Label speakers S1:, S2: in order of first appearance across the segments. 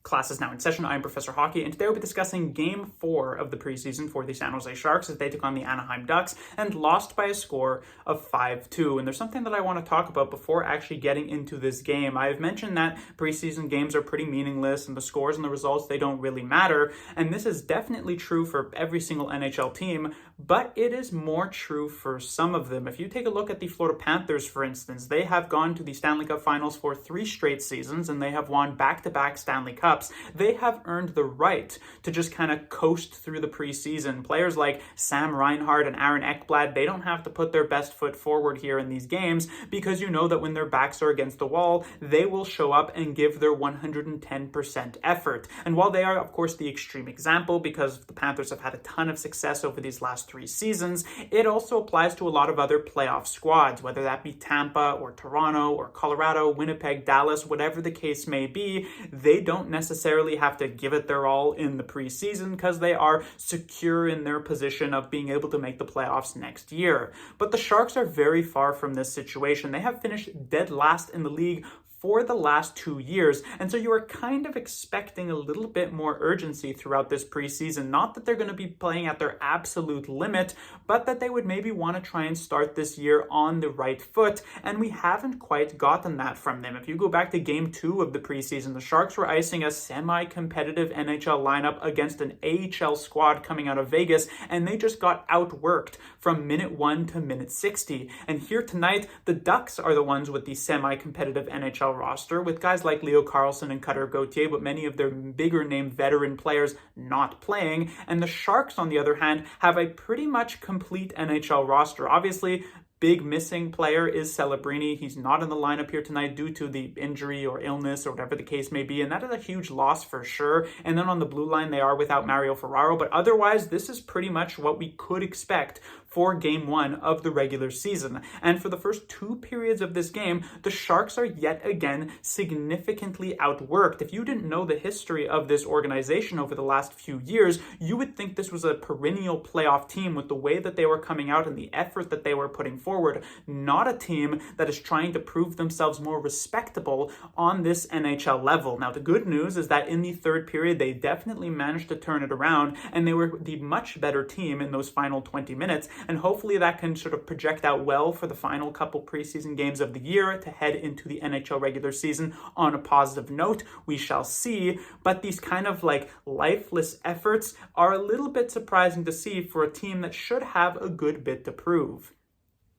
S1: Class is now in session. I'm Professor Hockey, and today we'll be discussing Game 4 of the preseason for the San Jose Sharks as they took on the Anaheim Ducks and lost by a score of 5-2. And there's something that I want to talk about before actually getting into this game. I've mentioned that preseason games are pretty meaningless and the scores and the results, they don't really matter. And this is definitely true for every single NHL team, but it is more true for some of them. If you take a look at the Florida Panthers, for instance, they have gone to the Stanley Cup Finals for 3 straight seasons and they have won back-to-back Stanley Cups. They have earned the right to just kind of coast through the preseason. Players like Sam Reinhart and Aaron Ekblad, they don't have to put their best foot forward here in these games because you know that when their backs are against the wall, they will show up and give their 110% effort. And while they are, of course, the extreme example because the Panthers have had a ton of success over these last 3 seasons, it also applies to a lot of other playoff squads, whether that be Tampa or Toronto or Colorado, Winnipeg, Dallas, whatever the case may be. They don't necessarily have to give it their all in the preseason because they are secure in their position of being able to make the playoffs next year. But the Sharks are very far from this situation. They have finished dead last in the league for the last 2 years. And so you are kind of expecting a little bit more urgency throughout this preseason. Not that they're going to be playing at their absolute limit, but that they would maybe want to try and start this year on the right foot. And we haven't quite gotten that from them. If you go back to Game 2 of the preseason, the Sharks were icing a semi-competitive NHL lineup against an AHL squad coming out of Vegas, and they just got outworked from minute 1 to minute 60. And here tonight, the Ducks are the ones with the semi-competitive NHL roster with guys like Leo Carlsson and Cutter Gauthier, but many of their bigger name veteran players not playing. And the Sharks, on the other hand, have a pretty much complete NHL roster. Obviously, big missing player is Celebrini. He's not in the lineup here tonight due to the injury or illness or whatever the case may be, and that is a huge loss for sure. And then on the blue line, they are without Mario Ferraro, but otherwise, this is pretty much what we could expect for Game 1 of the regular season. And for the first 2 periods of this game, the Sharks are yet again significantly outworked. If you didn't know the history of this organization over the last few years, you would think this was a perennial playoff team with the way that they were coming out and the effort that they were putting forward, not a team that is trying to prove themselves more respectable on this NHL level. Now, the good news is that in the 3rd period, they definitely managed to turn it around, and they were the much better team in those final 20 minutes. And hopefully that can sort of project out well for the final couple preseason games of the year to head into the NHL regular season on a positive note. We shall see. But these kind of like lifeless efforts are a little bit surprising to see for a team that should have a good bit to prove.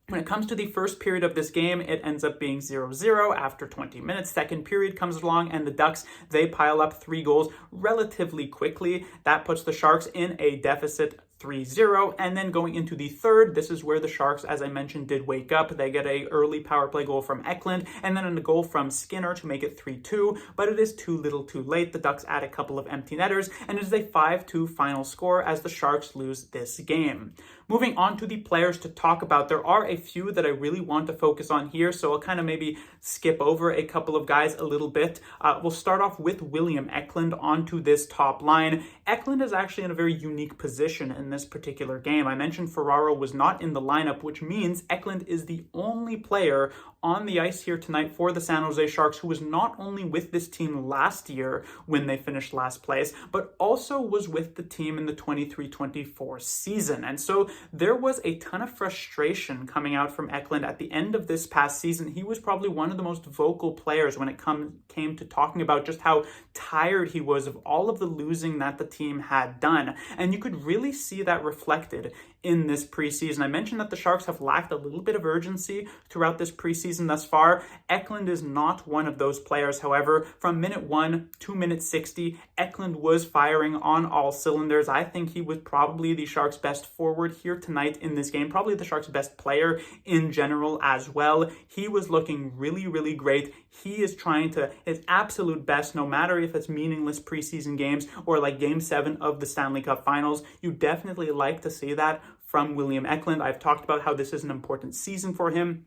S1: When it comes to the first period of this game, it ends up being 0-0 after 20 minutes. Second period comes along and the Ducks, they pile up 3 goals relatively quickly. That puts the Sharks in a deficit 3-0, and then going into the 3rd, this is where the Sharks, as I mentioned, did wake up. They get a early power play goal from Eklund, and then a goal from Skinner to make it 3-2, but it is too little too late. The Ducks add a couple of empty netters, and it is a 5-2 final score as the Sharks lose this game. Moving on to the players to talk about, there are a few that I really want to focus on here, so I'll kind of maybe skip over a couple of guys a little bit. We'll start off with William Eklund onto this top line. Eklund is actually in a very unique position in this particular game. I mentioned Ferraro was not in the lineup, which means Eklund is the only player on the ice here tonight for the San Jose Sharks who was not only with this team last year when they finished last place, but also was with the team in the 23-24 season. And so there was a ton of frustration coming out from Eklund at the end of this past season. He was probably one of the most vocal players when it came to talking about just how tired he was of all of the losing that the team had done. And you could really see that reflected in this preseason. I mentioned that the Sharks have lacked a little bit of urgency throughout this preseason thus far. Eklund is not one of those players, however. From minute 1 to minute 60, Eklund was firing on all cylinders. I think he was probably the Sharks' best forward here tonight in this game, probably the Sharks' best player in general as well. He was looking really, really great. He is trying to his absolute best, no matter if it's meaningless preseason games or like Game 7 of the Stanley Cup Finals. You definitely like to see that from William Eklund. I've talked about how this is an important season for him.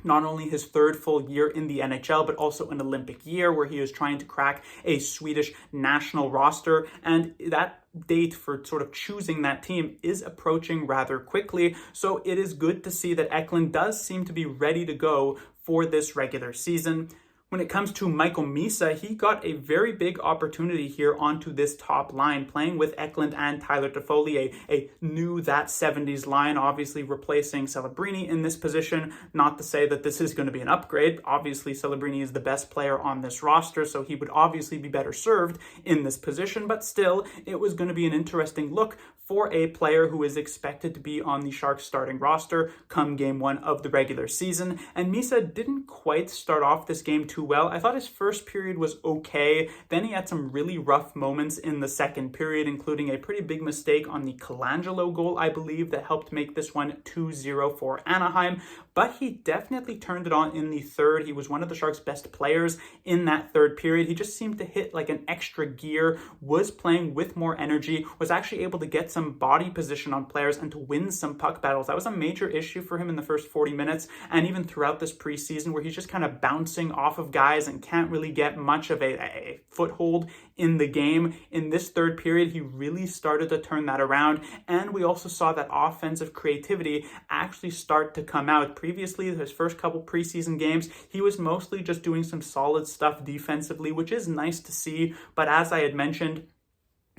S1: Not only his 3rd full year in the NHL, but also an Olympic year where he is trying to crack a Swedish national roster. And that date for sort of choosing that team is approaching rather quickly. So it is good to see that Eklund does seem to be ready to go for this regular season. When it comes to Michael Misa, he got a very big opportunity here onto this top line, playing with Eklund and Tyler Toffoli, a new that 70s line, obviously replacing Celebrini in this position. Not to say that this is going to be an upgrade. Obviously, Celebrini is the best player on this roster, so he would obviously be better served in this position, but still, it was going to be an interesting look for a player who is expected to be on the Sharks starting roster come game 1 of the regular season. And Misa didn't quite start off this game too well. I thought his first period was okay. Then he had some really rough moments in the second period, including a pretty big mistake on the Colangelo goal, I believe, that helped make this one 2-0 for Anaheim. But he definitely turned it on in the third. He was one of the Sharks' best players in that third period. He just seemed to hit like an extra gear, was playing with more energy, was actually able to get some body position on players and to win some puck battles. That was a major issue for him in the first 40 minutes and even throughout this preseason, where he's just kind of bouncing off of guys and can't really get much of a foothold in the game. In this third period, he really started to turn that around, and we also saw that offensive creativity actually start to come out. Previously, his first couple preseason games, he was mostly just doing some solid stuff defensively, which is nice to see, but as I had mentioned,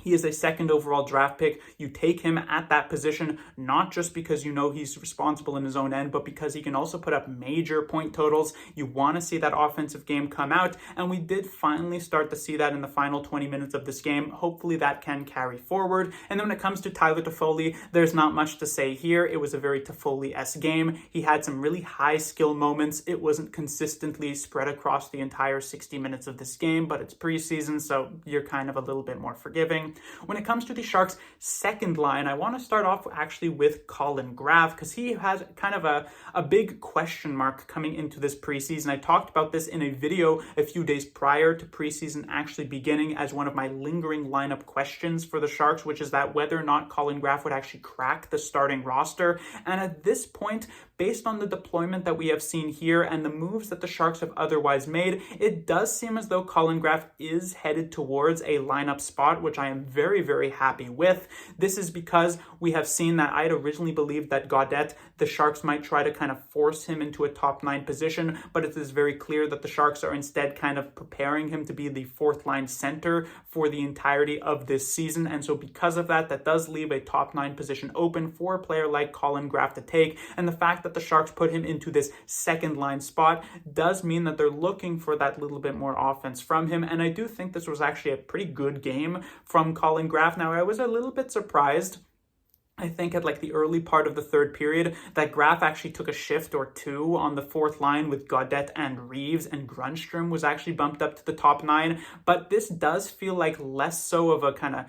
S1: he is a second overall draft pick. You take him at that position, not just because you know he's responsible in his own end, but because he can also put up major point totals. You want to see that offensive game come out, and we did finally start to see that in the final 20 minutes of this game. Hopefully that can carry forward. And then when it comes to Tyler Toffoli, there's not much to say here. It was a very Toffoli-esque game. He had some really high skill moments. It wasn't consistently spread across the entire 60 minutes of this game, but it's preseason, so you're kind of a little bit more forgiving. When it comes to the Sharks' second line, I want to start off actually with Colin Graf, because he has kind of a big question mark coming into this preseason. I talked about this in a video a few days prior to preseason actually beginning as one of my lingering lineup questions for the Sharks, which is that whether or not Colin Graf would actually crack the starting roster. And at this point, based on the deployment that we have seen here and the moves that the Sharks have otherwise made, it does seem as though Colin Graf is headed towards a lineup spot, which I am very, very happy with. This is because we have seen that I had originally believed that Gaudette, the Sharks might try to kind of force him into a top 9 position, but it is very clear that the Sharks are instead kind of preparing him to be the fourth line center for the entirety of this season. And so because of that, that does leave a top 9 position open for a player like Colin Graf to take. And the fact that the Sharks put him into this second line spot does mean that they're looking for that little bit more offense from him. And I do think this was actually a pretty good game from Colin Graf. Now, I was a little bit surprised, I think at like the early part of the third period, that Graf actually took a shift or two on the fourth line with Gaudette and Reeves, and Grundstrom was actually bumped up to the top 9. But this does feel like less so of a kind of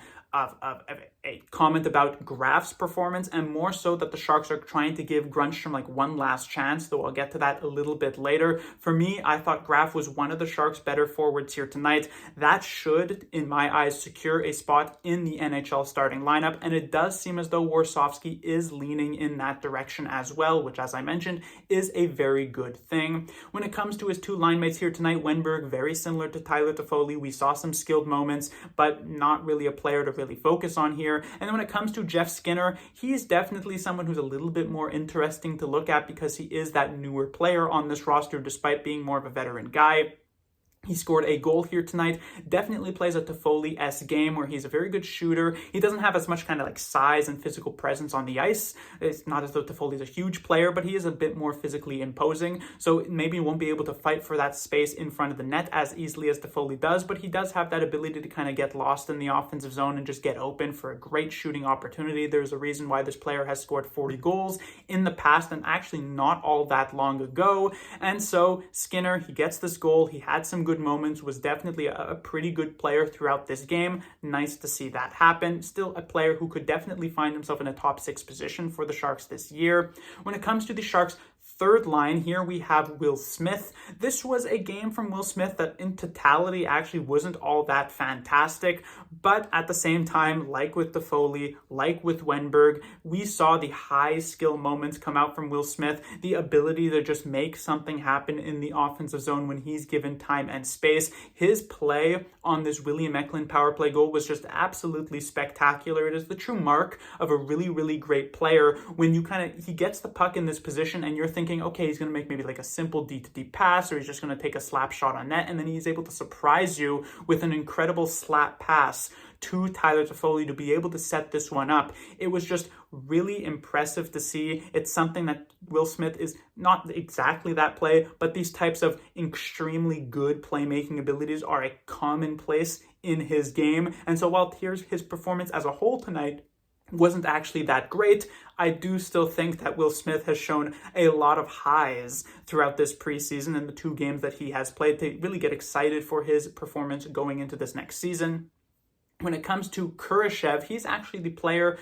S1: a comment about Graf's performance, and more so that the Sharks are trying to give Grundstrom like one last chance, though I'll get to that a little bit later. For me, I thought Graf was one of the Sharks' better forwards here tonight. That should, in my eyes, secure a spot in the NHL starting lineup, and it does seem as though Warsofsky is leaning in that direction as well, which, as I mentioned, is a very good thing. When it comes to his two line mates here tonight, Wenberg, very similar to Tyler Toffoli. We saw some skilled moments, but not really a player to really focus on here. And then when it comes to Jeff Skinner, he's definitely someone who's a little bit more interesting to look at because he is that newer player on this roster despite being more of a veteran guy. He scored a goal here tonight. Definitely plays a Toffoli-esque game where he's a very good shooter. He doesn't have as much kind of like size and physical presence on the ice. It's not as though Toffoli's a huge player, but he is a bit more physically imposing. So maybe he won't be able to fight for that space in front of the net as easily as Toffoli does, but he does have that ability to kind of get lost in the offensive zone and just get open for a great shooting opportunity. There's a reason why this player has scored 40 goals in the past, and actually not all that long ago. And so Skinner, he gets this goal. He had some good moments, was definitely a pretty good player throughout this game. Nice to see that happen. Still a player who could definitely find himself in a top 6 position for the Sharks this year. When it comes to the Sharks' third line, here we have Will Smith. This was a game from Will Smith that in totality actually wasn't all that fantastic, but at the same time, like with Toffoli, like with Wenberg, we saw the high skill moments come out from Will Smith, the ability to just make something happen in the offensive zone when he's given time and space. His play on this William Eklund power play goal was just absolutely spectacular. It is the true mark of a really, really great player when you he gets the puck in this position and you're thinking, thinking, okay, he's going to make maybe like a simple D-to-D pass, or he's just going to take a slap shot on net, and then he's able to surprise you with an incredible slap pass to Tyler Toffoli to be able to set this one up. It was just really impressive to see. It's something that Will Smith is not exactly that play, but these types of extremely good playmaking abilities are a commonplace in his game. And so while here's his performance as a whole tonight wasn't actually that great, I do still think that Will Smith has shown a lot of highs throughout this preseason and the 2 games that he has played to really get excited for his performance going into this next season. When it comes to Kurashev, he's actually the player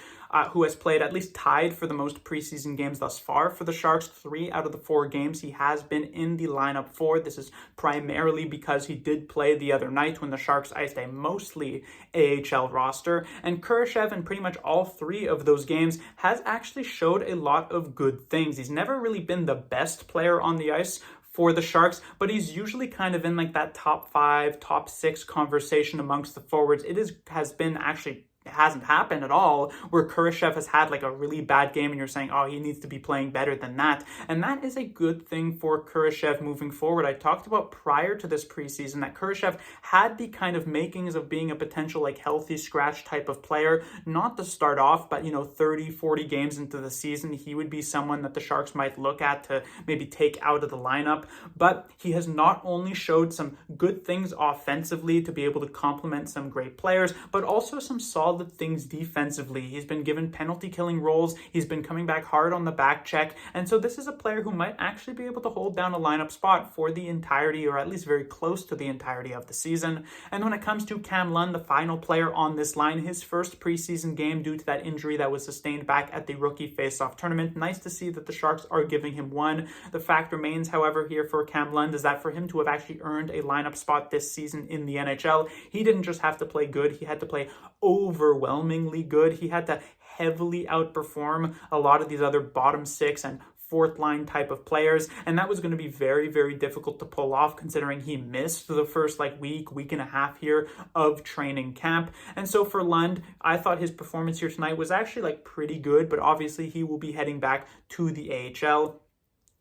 S1: who has played at least tied for the most preseason games thus far for the Sharks. 3 out of the 4 games he has been in the lineup for. This is primarily because he did play the other night when the Sharks iced a mostly AHL roster. And Kurashev in pretty much all 3 of those games has actually showed a lot of good things. He's never really been the best player on the ice for the Sharks, but he's usually kind of in like that top 5, top 6 conversation amongst the forwards. Has been actually it hasn't happened at all where Kurashev has had like a really bad game and you're saying, oh, he needs to be playing better than that. And that is a good thing for Kurashev moving forward. I talked about prior to this preseason that Kurashev had the kind of makings of being a potential like healthy scratch type of player, not to start off, but 30, 40 games into the season, he would be someone that the Sharks might look at to maybe take out of the lineup. But he has not only showed some good things offensively to be able to complement some great players, but also some solid things defensively. He's been given penalty killing roles. He's been coming back hard on the back check. And so this is a player who might actually be able to hold down a lineup spot for the entirety, or at least very close to the entirety of the season. And when it comes to Cam Lund, the final player on this line, his first preseason game due to that injury that was sustained back at the rookie face-off tournament. Nice to see that the Sharks are giving him one. The fact remains, however, here for Cam Lund is that for him to have actually earned a lineup spot this season in the NHL, he didn't just have to play good, he had to play overwhelmingly good. He had to heavily outperform a lot of these other bottom 6 and 4th line type of players, and that was going to be very, very difficult to pull off considering he missed the first week and a half here of training camp. And so for Lund, I thought his performance here tonight was actually pretty good, but obviously he will be heading back to the AHL.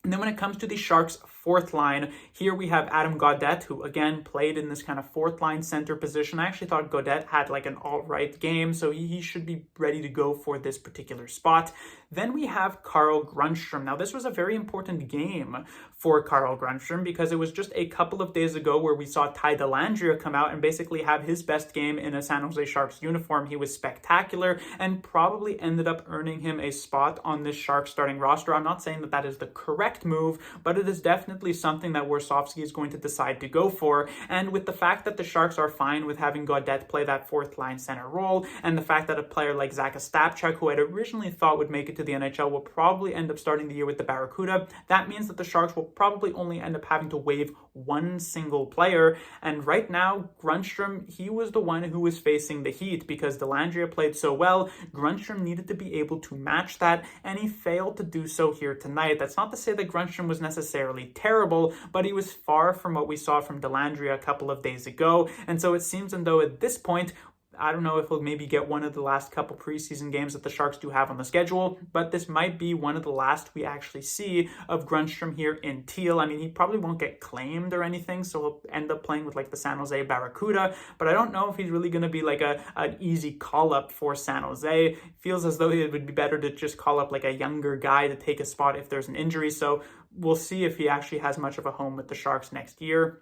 S1: And then when it comes to the Sharks' 4th line, here we have Adam Gaudette, who again played in this kind of 4th line center position. I actually thought Gaudette had an all-right game, so he should be ready to go for this particular spot. Then we have Carl Grundstrom. Now this was a very important game for Carl Grundstrom because it was just a couple of days ago where we saw Ty Dellandrea come out and basically have his best game in a San Jose Sharks uniform. He was spectacular and probably ended up earning him a spot on this Sharks starting roster. I'm not saying that that is the correct move, but it is definitely something that Warsofsky is going to decide to go for. And with the fact that the Sharks are fine with having Gaudette play that 4th line center role, and the fact that a player like Zach Ostapchuk, who I'd originally thought would make it to the NHL, will probably end up starting the year with the Barracuda, that means that the Sharks will probably only end up having to waive one single player. And right now, Grundstrom, he was the one who was facing the heat because Dellandrea played so well. Grundstrom needed to be able to match that, and he failed to do so here tonight. That's not to say that Grundstrom was necessarily terrible, but he was far from what we saw from Dellandrea a couple of days ago. And so it seems as though at this point, I don't know if he'll maybe get one of the last couple preseason games that the Sharks do have on the schedule, but this might be one of the last we actually see of Grundstrom here in teal. I mean, he probably won't get claimed or anything, so he'll end up playing with the San Jose Barracuda, but I don't know if he's really going to be an easy call-up for San Jose. It feels as though it would be better to just call up a younger guy to take a spot if there's an injury, so we'll see if he actually has much of a home with the Sharks next year.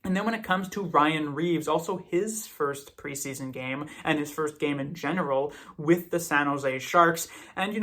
S1: And then when it comes to Ryan Reeves, also his first preseason game and his first game in general with the San Jose Sharks. And,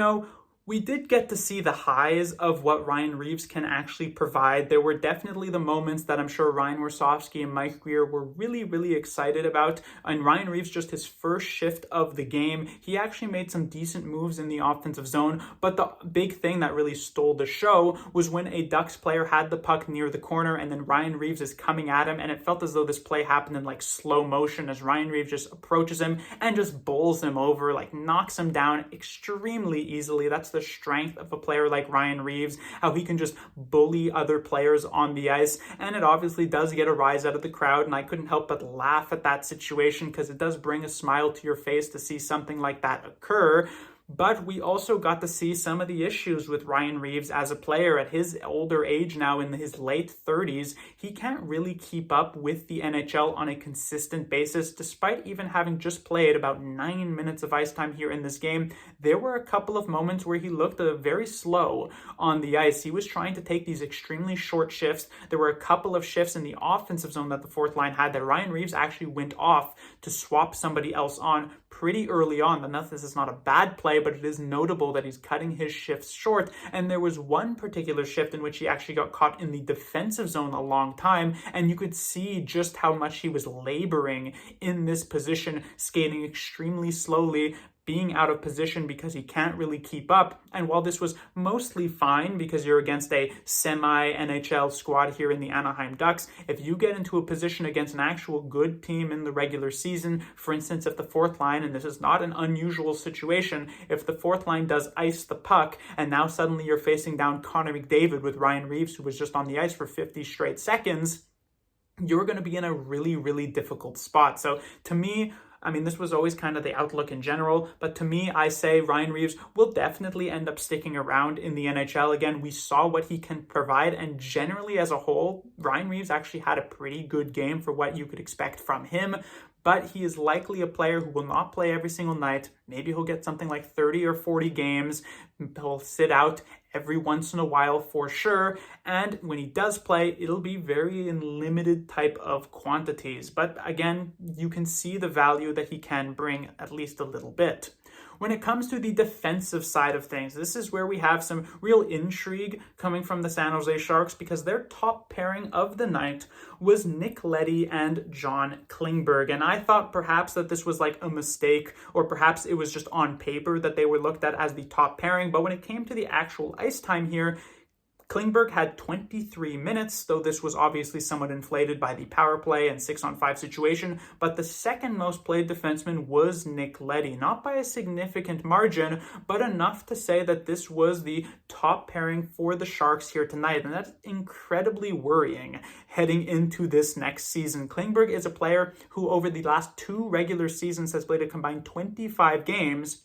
S1: we did get to see the highs of what Ryan Reeves can actually provide. There were definitely the moments that I'm sure Ryan Warsofsky and Mike Greer were really, really excited about. And Ryan Reeves, just his first shift of the game, he actually made some decent moves in the offensive zone. But the big thing that really stole the show was when a Ducks player had the puck near the corner and then Ryan Reeves is coming at him. And it felt as though this play happened in slow motion as Ryan Reeves just approaches him and just bowls him over, knocks him down extremely easily. That's the strength of a player like Ryan Reeves, how he can just bully other players on the ice. And it obviously does get a rise out of the crowd, and I couldn't help but laugh at that situation because it does bring a smile to your face to see something like that occur. But we also got to see some of the issues with Ryan Reaves as a player at his older age now, in his late 30s. He can't really keep up with the NHL on a consistent basis, despite even having just played about 9 minutes of ice time here in this game. There were a couple of moments where he looked very slow on the ice. He was trying to take these extremely short shifts. There were a couple of shifts in the offensive zone that the fourth line had that Ryan Reaves actually went off to swap somebody else on pretty early on. Enough, this is not a bad play, but it is notable that he's cutting his shifts short. And there was one particular shift in which he actually got caught in the defensive zone a long time, and you could see just how much he was laboring in this position, skating extremely slowly, being out of position because he can't really keep up. And while this was mostly fine because you're against a semi-NHL squad here in the Anaheim Ducks, if you get into a position against an actual good team in the regular season, for instance, if the fourth line, and this is not an unusual situation, if the fourth line does ice the puck, and now suddenly you're facing down Connor McDavid with Ryan Reaves, who was just on the ice for 50 straight seconds, you're going to be in a really, really difficult spot. So to me, I mean, this was always kind of the outlook in general, but to me, I say Ryan Reaves will definitely end up sticking around in the NHL. Again, we saw what he can provide, and generally as a whole, Ryan Reaves actually had a pretty good game for what you could expect from him. But he is likely a player who will not play every single night. Maybe he'll get something like 30 or 40 games. He'll sit out every once in a while for sure. And when he does play, it'll be very in limited type of quantities. But again, you can see the value that he can bring at least a little bit. When it comes to the defensive side of things, this is where we have some real intrigue coming from the San Jose Sharks, because their top pairing of the night was Nick Leddy and John Klingberg. And I thought perhaps that this was like a mistake, or perhaps it was just on paper that they were looked at as the top pairing. But when it came to the actual ice time here, Klingberg had 23 minutes, though this was obviously somewhat inflated by the power play and 6-on-5 situation, but the second most played defenseman was Nick Leddy, not by a significant margin, but enough to say that this was the top pairing for the Sharks here tonight, and that's incredibly worrying heading into this next season. Klingberg is a player who over the last 2 regular seasons has played a combined 25 games,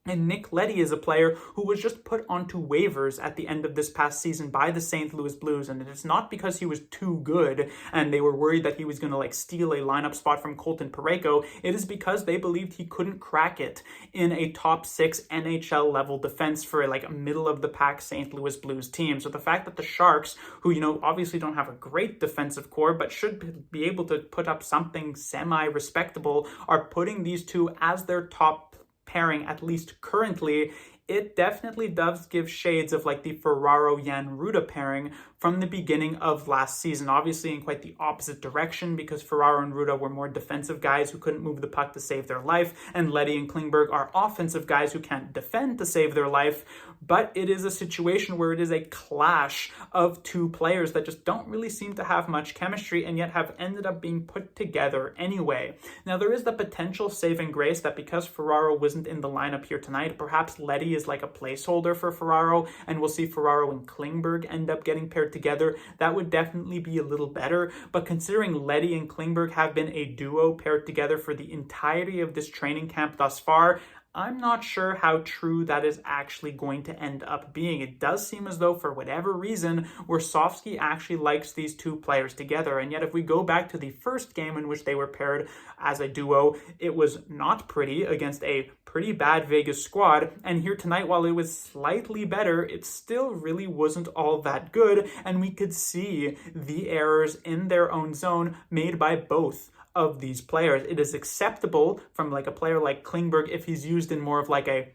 S1: and Nick Leddy is a player who was just put onto waivers at the end of this past season by the St. Louis Blues. And it's not because he was too good and they were worried that he was going to steal a lineup spot from Colton Parayko. It is because they believed he couldn't crack it in a top 6 NHL level defense for a middle of the pack St. Louis Blues team. So the fact that the Sharks, who, obviously don't have a great defensive core, but should be able to put up something semi-respectable, are putting these two as their top pairing, at least currently, it definitely does give shades of the Ferraro-Jan Ruda pairing from the beginning of last season. Obviously in quite the opposite direction, because Ferraro and Ruda were more defensive guys who couldn't move the puck to save their life, and Leddy and Klingberg are offensive guys who can't defend to save their life. But it is a situation where it is a clash of two players that just don't really seem to have much chemistry, and yet have ended up being put together anyway. Now, there is the potential saving grace that because Ferraro wasn't in the lineup here tonight, perhaps Leddy is like a placeholder for Ferraro, and we'll see Ferraro and Klingberg end up getting paired together. That would definitely be a little better. But considering Leddy and Klingberg have been a duo paired together for the entirety of this training camp thus far, I'm not sure how true that is actually going to end up being. It does seem as though, for whatever reason, Warsofsky actually likes these two players together. And yet, if we go back to the first game in which they were paired as a duo, it was not pretty against a pretty bad Vegas squad. And here tonight, while it was slightly better, it still really wasn't all that good. And we could see the errors in their own zone made by both of these players. It is acceptable from a player like Klingberg if he's used in more of a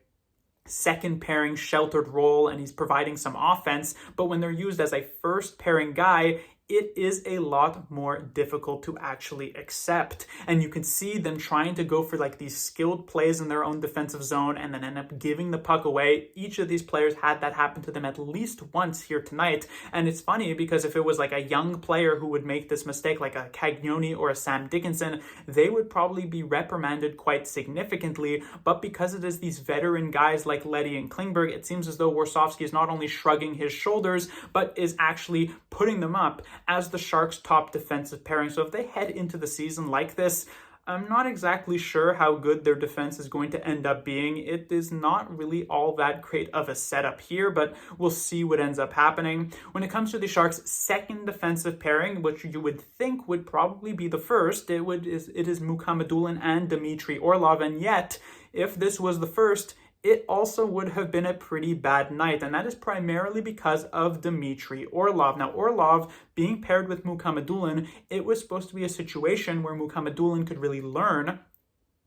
S1: second pairing sheltered role and he's providing some offense, but when they're used as a first pairing guy, it is a lot more difficult to actually accept. And you can see them trying to go for these skilled plays in their own defensive zone and then end up giving the puck away. Each of these players had that happen to them at least once here tonight. And it's funny because if it was a young player who would make this mistake, like a Cagnoni or a Sam Dickinson, they would probably be reprimanded quite significantly. But because it is these veteran guys like Leddy and Klingberg, it seems as though Warsofsky is not only shrugging his shoulders, but is actually putting them up as the Sharks' top defensive pairing. So if they head into the season like this, I'm not exactly sure how good their defense is going to end up being. It is not really all that great of a setup here, but we'll see what ends up happening. When it comes to the Sharks' second defensive pairing, which you would think would probably be the first, it is Mukhamadullin and Dmitry Orlov, and yet, if this was the first, it also would have been a pretty bad night, and that is primarily because of Dmitry Orlov. Now, Orlov being paired with Mukhamadullin, it was supposed to be a situation where Mukhamadullin could really learn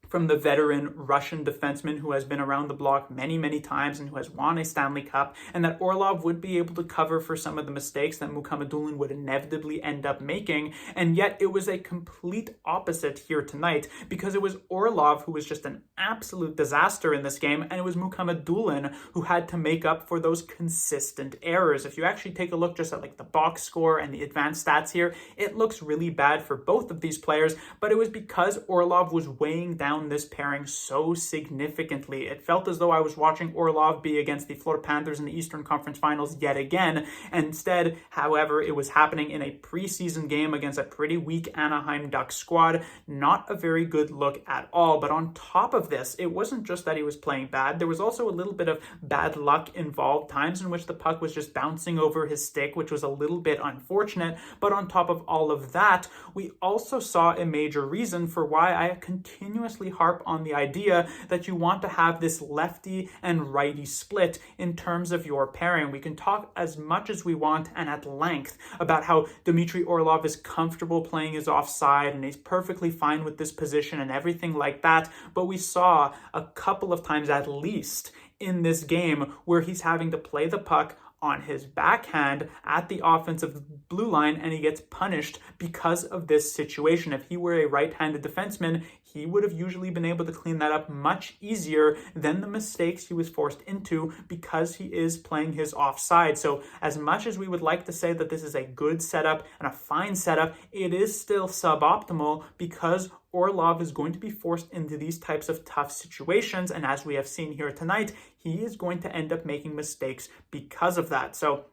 S1: from the veteran Russian defenseman who has been around the block many, many times and who has won a Stanley Cup, and that Orlov would be able to cover for some of the mistakes that Mukhamadullin would inevitably end up making. And yet it was a complete opposite here tonight, because it was Orlov who was just an absolute disaster in this game, and it was Mukhamadullin who had to make up for those consistent errors. If you actually take a look just at like the box score and the advanced stats here, it looks really bad for both of these players, but it was because Orlov was weighing down this pairing so significantly. It felt as though I was watching Orlov be against the Florida Panthers in the Eastern Conference Finals yet again. Instead, however, it was happening in a preseason game against a pretty weak Anaheim Ducks squad. Not a very good look at all. But on top of this, it wasn't just that he was playing bad. There was also a little bit of bad luck involved, times in which the puck was just bouncing over his stick, which was a little bit unfortunate. But on top of all of that, we also saw a major reason for why I continuously harp on the idea that you want to have this lefty and righty split in terms of your pairing. We can talk as much as we want and at length about how Dmitry Orlov is comfortable playing his offside and he's perfectly fine with this position and everything like that, but we saw a couple of times at least in this game where he's having to play the puck on his backhand at the offensive blue line, and he gets punished because of this situation. If he were a right-handed defenseman, he would have usually been able to clean that up much easier than the mistakes he was forced into because he is playing his offside. So as much as we would like to say that this is a good setup and a fine setup, it is still suboptimal because Orlov is going to be forced into these types of tough situations, and as we have seen here tonight, he is going to end up making mistakes because of that. So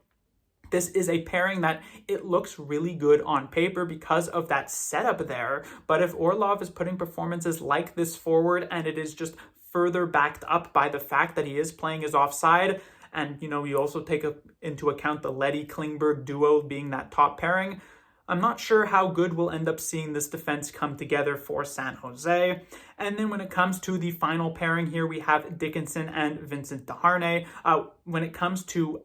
S1: this is a pairing that it looks really good on paper because of that setup there, but if Orlov is putting performances like this forward and it is just further backed up by the fact that he is playing his offside, and you also take into account the Leddy-Klingberg duo being that top pairing, I'm not sure how good we'll end up seeing this defense come together for San Jose. And then when it comes to the final pairing here, we have Dickinson and Vincent Desharnais. When it comes to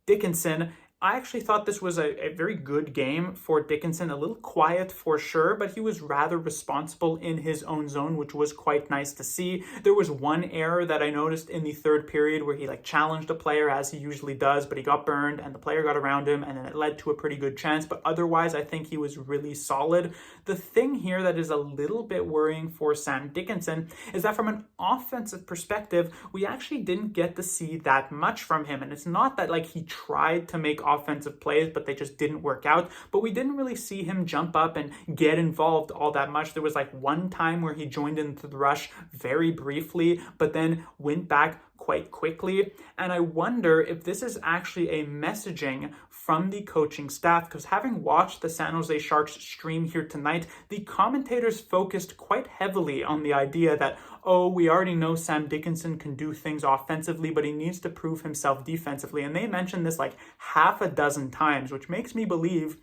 S1: Dickinson, I actually thought this was a very good game for Dickinson, a little quiet for sure, but he was rather responsible in his own zone, which was quite nice to see. There was one error that I noticed in the third period where he challenged a player as he usually does, but he got burned and the player got around him and then it led to a pretty good chance, but otherwise I think he was really solid. The thing here that is a little bit worrying for Sam Dickinson is that from an offensive perspective, we actually didn't get to see that much from him, and it's not that he tried to make offensive plays, but they just didn't work out. But we didn't really see him jump up and get involved all that much. There was one time where he joined into the rush very briefly, but then went back quite quickly. And I wonder if this is actually a messaging from the coaching staff, because having watched the San Jose Sharks stream here tonight, the commentators focused quite heavily on the idea that, oh, we already know Sam Dickinson can do things offensively, but he needs to prove himself defensively. And they mentioned this half a dozen times, which makes me believe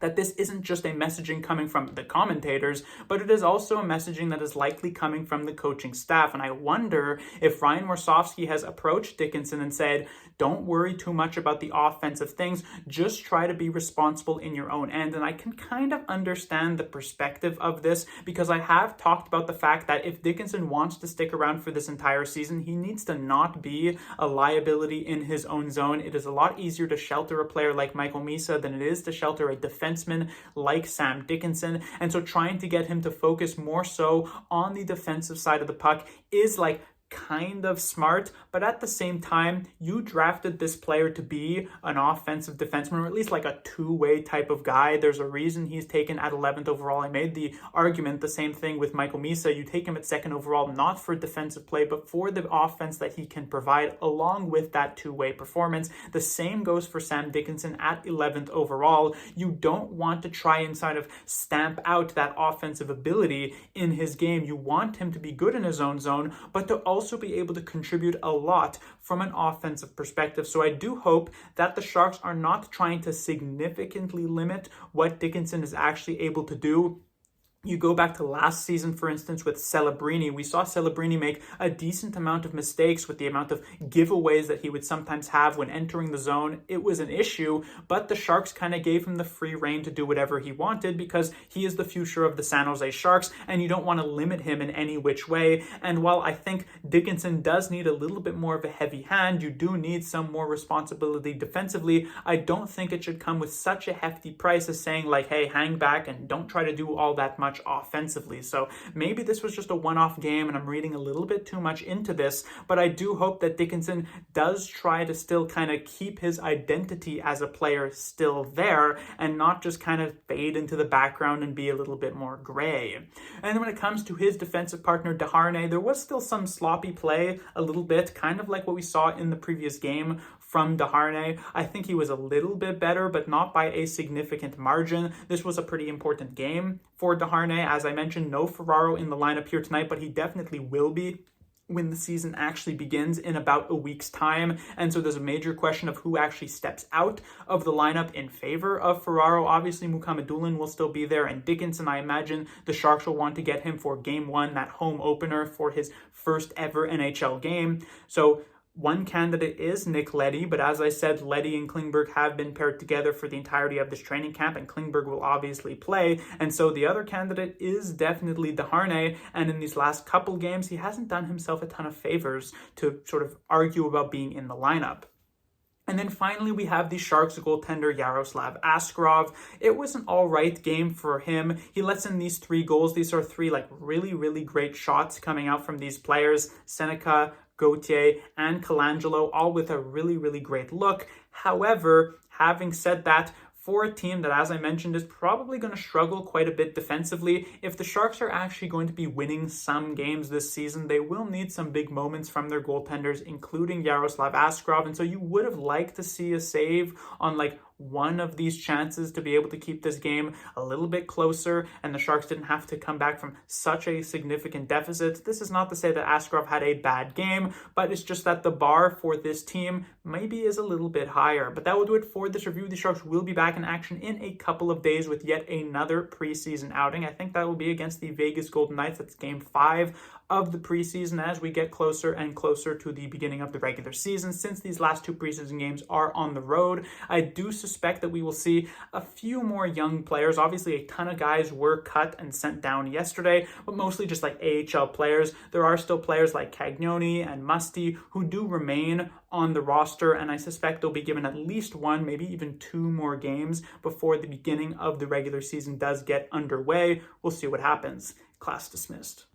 S1: that this isn't just a messaging coming from the commentators, but it is also a messaging that is likely coming from the coaching staff. And I wonder if Ryan Warsofsky has approached Dickinson and said, don't worry too much about the offensive things, just try to be responsible in your own end. And I can kind of understand the perspective of this, because I have talked about the fact that if Dickinson wants to stick around for this entire season, he needs to not be a liability in his own zone. It is a lot easier to shelter a player like Michael Misa than it is to shelter a defenseman like Sam Dickinson. And so trying to get him to focus more so on the defensive side of the puck is kind of smart, but at the same time, you drafted this player to be an offensive defenseman, or at least like a two-way type of guy. There's a reason he's taken at 11th overall. I made the argument, the same thing with Michael Misa. You take him at 2nd overall, not for defensive play, but for the offense that he can provide along with that two-way performance. The same goes for Sam Dickinson at 11th overall. You don't want to try and sort of stamp out that offensive ability in his game. You want him to be good in his own zone, but to also be able to contribute a lot from an offensive perspective. So I do hope that the Sharks are not trying to significantly limit what Dickinson is actually able to do. You go back to last season, for instance, with Celebrini. We saw Celebrini make a decent amount of mistakes with the amount of giveaways that he would sometimes have when entering the zone. It was an issue, but the Sharks kind of gave him the free rein to do whatever he wanted because he is the future of the San Jose Sharks, and you don't want to limit him in any which way. And while I think Dickinson does need a little bit more of a heavy hand, you do need some more responsibility defensively. I don't think it should come with such a hefty price as saying like, hey, hang back and don't try to do all that much offensively. So maybe this was just a one-off game and I'm reading a little bit too much into this, but I do hope that Dickinson does try to still kind of keep his identity as a player still there and not just kind of fade into the background and be a little bit more gray. And then when it comes to his defensive partner Desharnais, there was still some sloppy play, a little bit, kind of like what we saw in the previous game from Desharnais. I think he was a little bit better, but not by a significant margin. This was a pretty important game for Desharnais. As I mentioned, no Ferraro in the lineup here tonight, but he definitely will be when the season actually begins in about a week's time. And so there's a major question of who actually steps out of the lineup in favor of Ferraro. Obviously, Mukhamadullin will still be there, and Dickinson, I imagine the Sharks will want to get him for game one, that home opener for his first ever NHL game. So one candidate is Nick Leddy, but as I said, Leddy and Klingberg have been paired together for the entirety of this training camp, and Klingberg will obviously play. And so the other candidate is definitely Desharnais, and in these last couple games, he hasn't done himself a ton of favors to sort of argue about being in the lineup. And then finally, we have the Sharks goaltender Yaroslav Askarov. It was an all right game for him. He lets in these 3 goals. These are 3 like really, really great shots coming out from these players. Seneca, Gauthier, and Colangelo, all with a really, really great look. However, having said that, for a team that, as I mentioned, is probably going to struggle quite a bit defensively, if the Sharks are actually going to be winning some games this season, they will need some big moments from their goaltenders, including Yaroslav Askarov. And so you would have liked to see a save on like one of these chances to be able to keep this game a little bit closer, and the Sharks didn't have to come back from such a significant deficit. This is not to say that Askarov had a bad game, but it's just that the bar for this team maybe is a little bit higher. But that will do it for this review. The Sharks will be back in action in a couple of days with yet another preseason outing. I think that will be against the Vegas Golden Knights. That's game 5 of the preseason as we get closer and closer to the beginning of the regular season. Since these last 2 preseason games are on the road, I do suspect that we will see a few more young players. Obviously, a ton of guys were cut and sent down yesterday, but mostly just like AHL players. There are still players like Cagnoni and Musty who do remain on the roster, and I suspect they'll be given at least 1, maybe even 2 more games before the beginning of the regular season does get underway. We'll see what happens. Class dismissed.